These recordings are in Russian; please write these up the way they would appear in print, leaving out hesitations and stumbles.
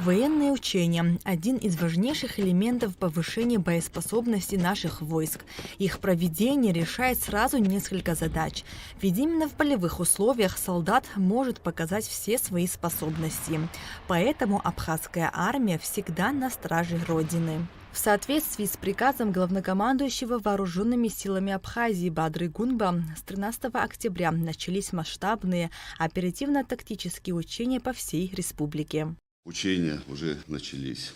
Военные учения – один из важнейших элементов повышения боеспособности наших войск. Их проведение решает сразу несколько задач. Ведь именно в полевых условиях солдат может показать все свои способности. Поэтому абхазская армия всегда на страже Родины. В соответствии с приказом главнокомандующего Вооруженными силами Абхазии Бадры Гунба с 13 октября начались масштабные оперативно-тактические учения по всей республике. Учения уже начались.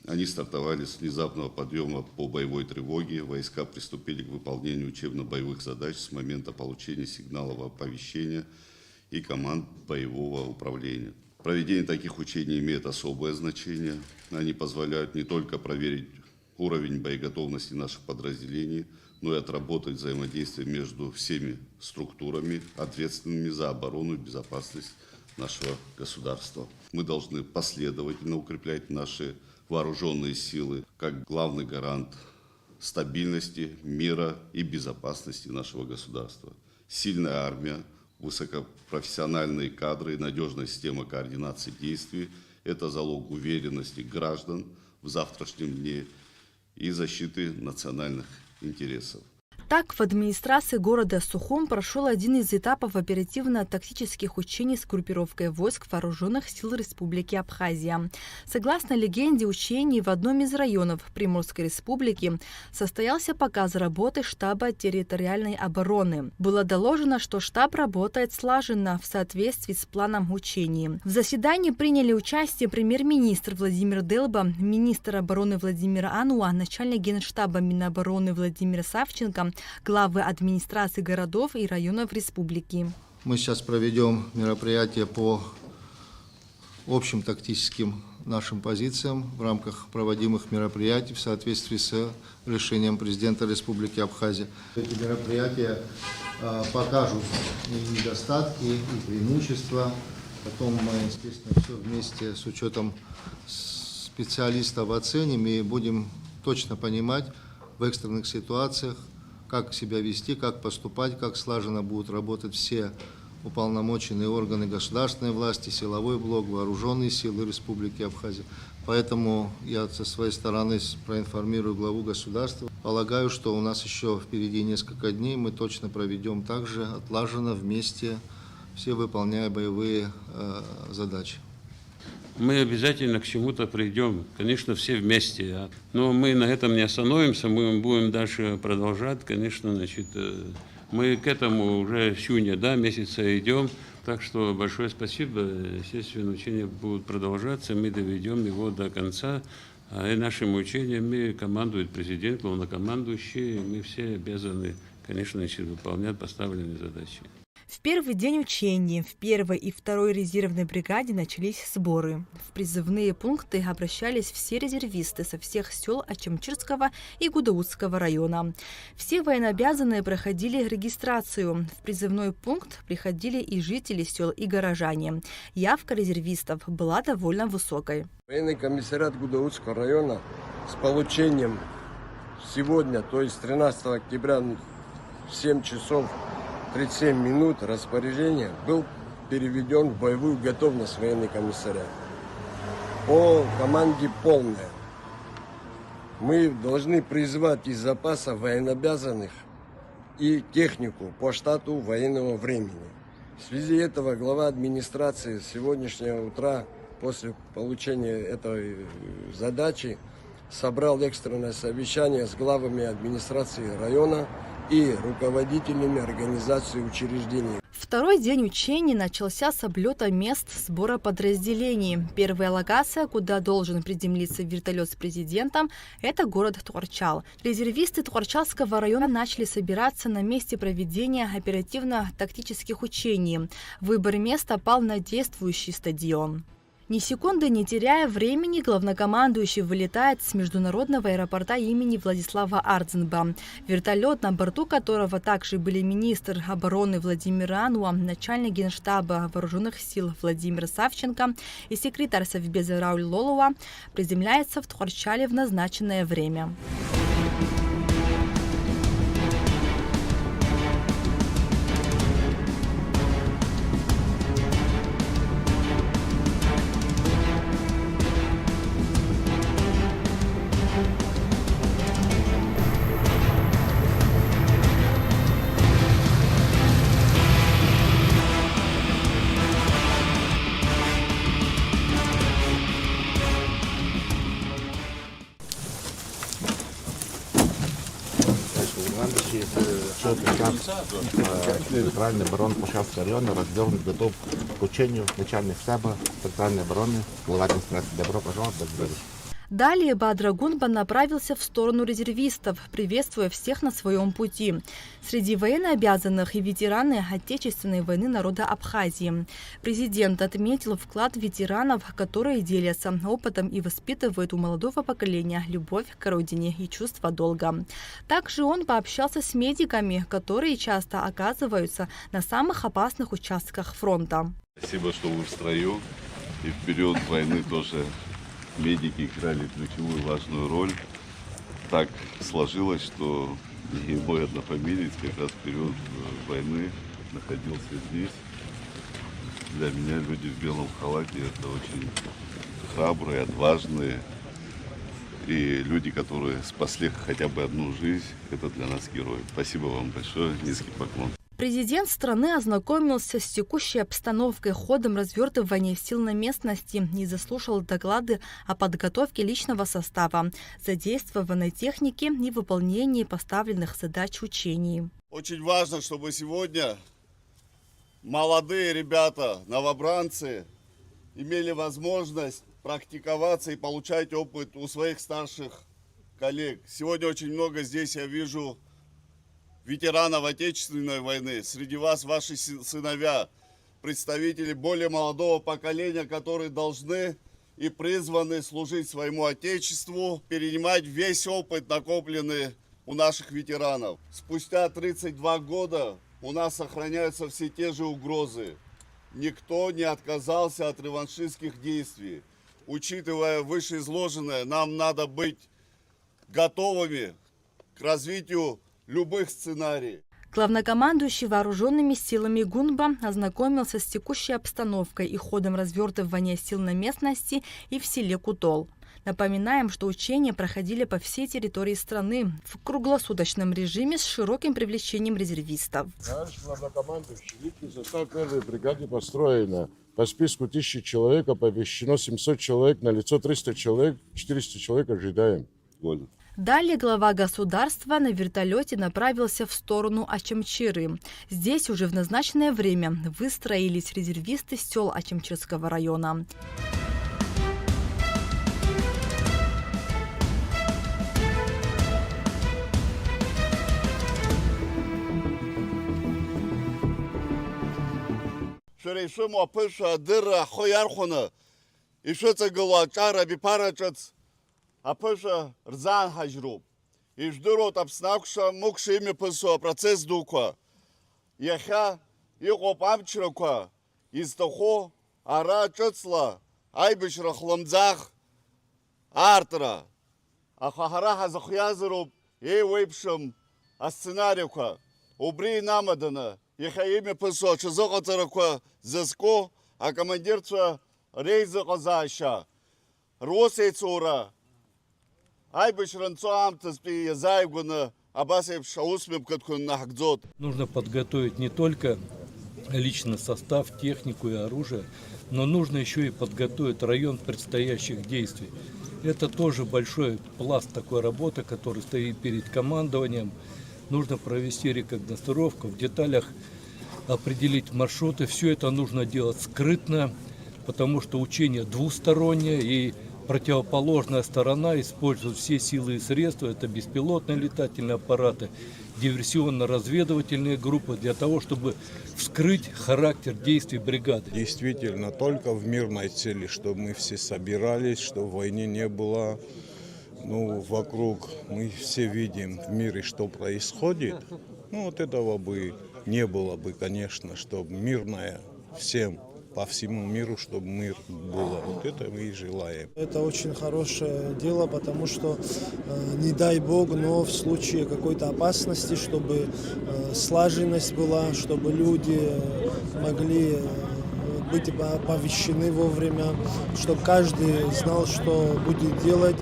Они стартовали с внезапного подъема по боевой тревоге. Войска приступили к выполнению учебно-боевых задач с момента получения сигналов оповещения и команд боевого управления. Проведение таких учений имеет особое значение. Они позволяют не только проверить уровень боеготовности наших подразделений, но и отработать взаимодействие между всеми структурами, ответственными за оборону и безопасность нашего государства. Мы должны последовательно укреплять наши вооруженные силы как главный гарант стабильности, мира и безопасности нашего государства. Сильная армия, высокопрофессиональные кадры и надежная система координации действий – это залог уверенности граждан в завтрашнем дне и защиты национальных интересов. Так, в администрации города Сухум прошел один из этапов оперативно-тактических учений с группировкой войск Вооруженных сил Республики Абхазия. Согласно легенде учений, в одном из районов Приморской республики состоялся показ работы штаба территориальной обороны. Было доложено, что штаб работает слаженно в соответствии с планом учений. В заседании приняли участие премьер-министр Владимир Делба, министр обороны Владимир Ануа, начальник генштаба Минобороны Владимир Савченко, главы администрации городов и районов республики. Мы сейчас проведем мероприятие по общим тактическим нашим позициям в рамках проводимых мероприятий в соответствии с решением президента Республики Абхазия. Эти мероприятия покажут и недостатки, и преимущества. Потом мы, естественно, все вместе с учетом специалистов оценим и будем точно понимать в экстренных ситуациях, как себя вести, как поступать, как слаженно будут работать все уполномоченные органы государственной власти, силовой блок, вооруженные силы Республики Абхазия. Поэтому я со своей стороны проинформирую главу государства. Полагаю, что у нас еще впереди несколько дней, мы точно проведем также отлаженно вместе, все выполняя боевые задачи. Мы обязательно к чему-то придем, конечно, все вместе. Но мы на этом не остановимся, мы будем дальше продолжать. Конечно, значит, мы к этому уже с июня месяца идем. Так что большое спасибо. Естественно, учения будут продолжаться, мы доведем его до конца. И нашими учениями командует президент, главнокомандующий. Мы все обязаны, конечно, выполнять поставленные задачи. В первый день учений в 1-й и 2-й резервной бригаде начались сборы. В призывные пункты обращались все резервисты со всех сел Ачамчирского и Гудаутского района. Все военнообязанные проходили регистрацию. В призывной пункт приходили и жители сел, и горожане. Явка резервистов была довольно высокой. Военный комиссариат Гудаутского района с получением сегодня, то есть 13 октября, в 7 часов 37 минут распоряжения был переведен в боевую готовность военный комиссариат. По команде полная. Мы должны призвать из запаса военнообязанных и технику по штату военного времени. В связи этого глава администрации с сегодняшнего утра, после получения этой задачи, собрал экстренное совещание с главами администрации района и руководителями организаций и учреждений. Второй день учений начался с облета мест сбора подразделений. Первая локация, куда должен приземлиться вертолет с президентом, это город Тхорчал. Резервисты Тхорчалского района начали собираться на месте проведения оперативно-тактических учений. Выбор места пал на действующий стадион. Ни секунды не теряя времени, главнокомандующий вылетает с международного аэропорта имени Владислава Ардзенба. Вертолет, на борту которого также были министр обороны Владимир Ануа, начальник генштаба вооруженных сил Владимир Савченко и секретарь Совбеза Рауль Лолова, приземляется в Тхорчале в назначенное время. Територіальний оборона Пошавського району развернут, готов к учению начальник штаба териториальной обороны, глава администрации. Добро пожаловать, благодарю. Далее Бадра Гунба направился в сторону резервистов, приветствуя всех на своем пути. Среди военнообязанных и ветераны Отечественной войны народа Абхазии. Президент отметил вклад ветеранов, которые делятся опытом и воспитывают у молодого поколения любовь к родине и чувство долга. Также он пообщался с медиками, которые часто оказываются на самых опасных участках фронта. Спасибо, что вы в строю. И в период войны тоже медики играли ключевую важную роль. Так сложилось, что и мой однофамилец как раз в период войны находился здесь. Для меня люди в белом халате — это очень храбрые, отважные. И люди, которые спасли хотя бы одну жизнь, это для нас герои. Спасибо вам большое, низкий поклон. Президент страны ознакомился с текущей обстановкой, ходом развертывания сил на местности и заслушал доклады о подготовке личного состава, задействованной техники и выполнении поставленных задач учений. Очень важно, чтобы сегодня молодые ребята, новобранцы, имели возможность практиковаться и получать опыт у своих старших коллег. Сегодня очень много здесь я вижу ветеранов Отечественной войны. Среди вас ваши сыновья, представители более молодого поколения, которые должны и призваны служить своему Отечеству, перенимать весь опыт, накопленный у наших ветеранов. Спустя 32 года у нас сохраняются все те же угрозы. Никто не отказался от реваншистских действий. Учитывая вышеизложенное, нам надо быть готовыми к развитию любых сценариев. Главнокомандующий вооруженными силами Гунба ознакомился с текущей обстановкой и ходом развертывания сил на местности и в селе Кутол. Напоминаем, что учения проходили по всей территории страны в круглосуточном режиме с широким привлечением резервистов. Наш главнокомандующий, личный состав первой бригады построено. По списку 1000 человек, оповещено 700 человек, налицо 300 человек, 400 человек ожидаем. Вольно. Далее глава государства на вертолете направился в сторону Ачамчиры. Здесь уже в назначенное время выстроились резервисты сел Ачамчирского района. Апыша рзан хажруб. Иждырот апснакша мукши ими пысо процесс дуква. Яха иқоп амчраква. Изтахо ара чыцла. Айбышра хлымзах артра. Ахахара хазахязыруб. Вейпшим асценариква. Убри намадана. Яха ими пысо чызоқатараква зыско. А командирца рейзы казаша. Росейцура. Нужно подготовить не только личный состав, технику и оружие, но нужно еще и подготовить район предстоящих действий. Это тоже большой пласт такой работы, который стоит перед командованием. Нужно провести рекогносцировку, в деталях определить маршруты. Все это нужно делать скрытно, потому что учение двустороннее, и противоположная сторона использует все силы и средства. Это беспилотные летательные аппараты, диверсионно-разведывательные группы для того, чтобы вскрыть характер действий бригады. Действительно, только в мирной цели, чтобы мы все собирались, чтобы войны не было. Вокруг мы все видим в мире, что происходит. Вот этого бы не было бы, конечно, чтобы мирное всем. По всему миру, чтобы мир был. Вот это мы и желаем. Это очень хорошее дело, потому что, не дай бог, но в случае какой-то опасности, чтобы слаженность была, чтобы люди могли быть оповещены вовремя, чтобы каждый знал, что будет делать.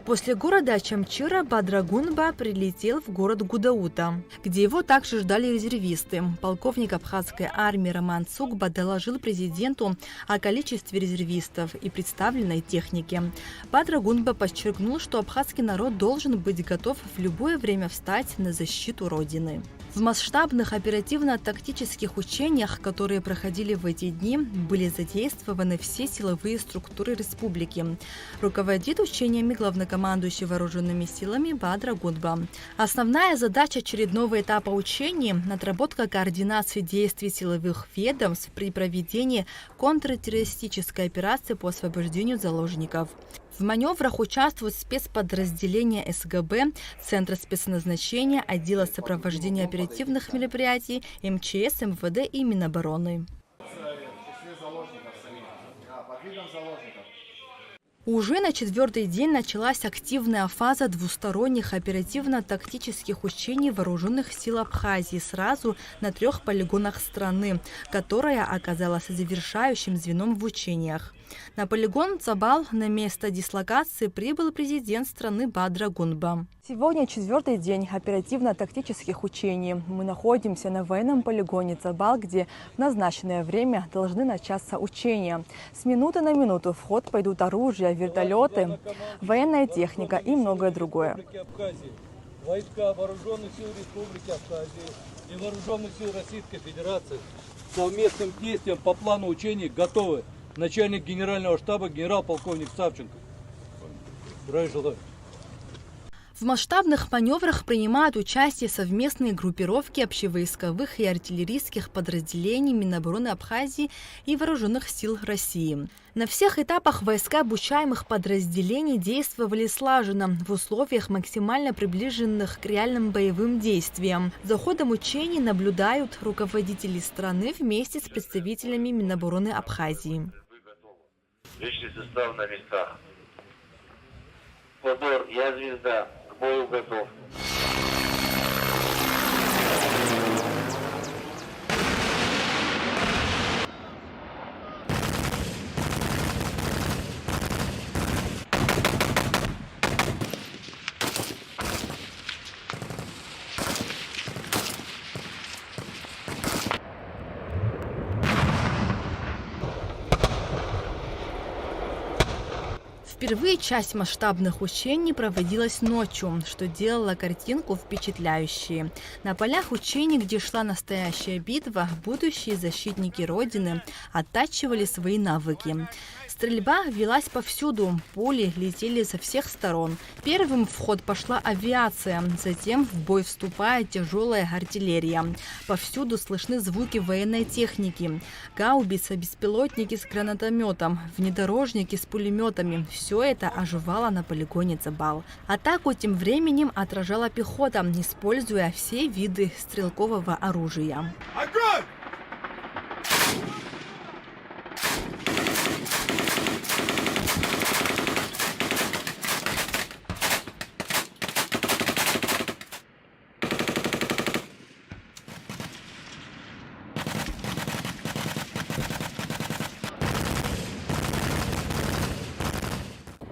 После города Чамчира Бадрагунба прилетел в город Гудаута, где его также ждали резервисты. Полковник абхазской армии Роман Цукба доложил президенту о количестве резервистов и представленной технике. Бадрагунба подчеркнул, что абхазский народ должен быть готов в любое время встать на защиту Родины. В масштабных оперативно-тактических учениях, которые проходили в эти дни, были задействованы все силовые структуры республики. Руководит учениями главнокомандующий вооруженными силами Бадрагунба. Основная задача очередного этапа учений – отработка координации действий силовых ведомств при проведении контртеррористической операции по освобождению заложников. В маневрах участвуют спецподразделения СГБ, Центра спецназначения, отдела сопровождения оперативных мероприятий, МЧС, МВД и Минобороны. Уже на 4-й день началась активная фаза двусторонних оперативно-тактических учений вооруженных сил Абхазии сразу на 3 полигонах страны, которая оказалась завершающим звеном в учениях. На полигон Цабал на место дислокации прибыл президент страны Бадрагунба. Сегодня 4-й день оперативно-тактических учений. Мы находимся на военном полигоне Цабал, где в назначенное время должны начаться учения. С минуты на минуту в ход пойдут оружие, вертолеты, военная техника и многое другое. Войска Вооруженных сил Республики Абхазии и Вооруженных сил Российской Федерации совместным действием по плану учений готовы. Начальник генерального штаба генерал-полковник Савченко. Здравия желаю. В масштабных маневрах принимают участие совместные группировки общевойсковых и артиллерийских подразделений Минобороны Абхазии и Вооруженных сил России. На всех этапах войска обучаемых подразделений действовали слаженно, в условиях максимально приближенных к реальным боевым действиям. За ходом учений наблюдают руководители страны вместе с представителями Минобороны Абхазии. Личный состав на местах. Эквадор, я звезда, к бою готов. Впервые часть масштабных учений проводилась ночью, что делало картинку впечатляющей. На полях учений, где шла настоящая битва, будущие защитники Родины оттачивали свои навыки. Стрельба велась повсюду, пули летели со всех сторон. Первым в ход пошла авиация, затем в бой вступает тяжелая артиллерия. Повсюду слышны звуки военной техники. Гаубица, беспилотники с гранатометом, внедорожники с пулеметами – все это оживало на полигоне Цабал. Атаку тем временем отражала пехота, используя все виды стрелкового оружия. Огонь!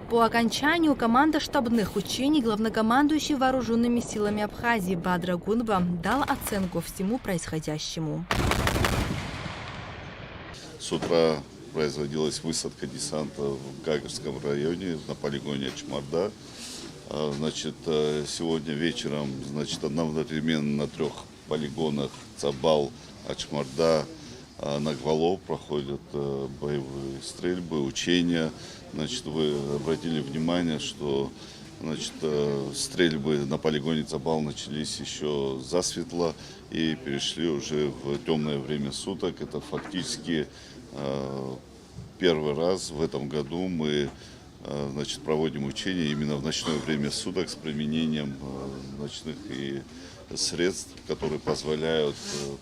По окончанию командно-штабных учений главнокомандующий вооруженными силами Абхазии Бадрагунба дал оценку всему происходящему. С утра производилась высадка десанта в Гагарском районе на полигоне Ачмарда. Значит, сегодня вечером, значит, одновременно на 3 полигонах Цабал, Ачмарда, Нагвало проходят боевые стрельбы, учения. Значит, вы обратили внимание, что, значит, стрельбы на полигоне Цабал начались еще засветло и перешли уже в темное время суток. Это фактически первый раз в этом году мы, значит, проводим учения именно в ночное время суток с применением ночных и средств, которые позволяют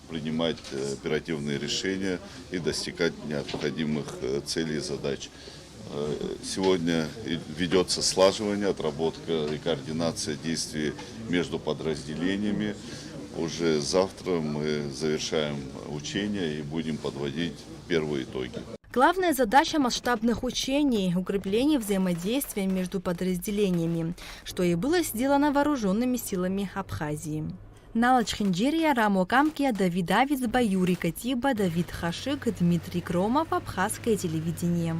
принимать оперативные решения и достигать необходимых целей и задач. Сегодня ведется слаживание, отработка и координация действий между подразделениями. Уже завтра мы завершаем учения и будем подводить первые итоги. Главная задача масштабных учений – укрепление взаимодействия между подразделениями, что и было сделано вооруженными силами Абхазии. Налач Хинджирия, Рамо Камкия, Давид Давиц, Юрий Катиба, Давид Хашик, Дмитрий Кромов, Абхазское телевидение.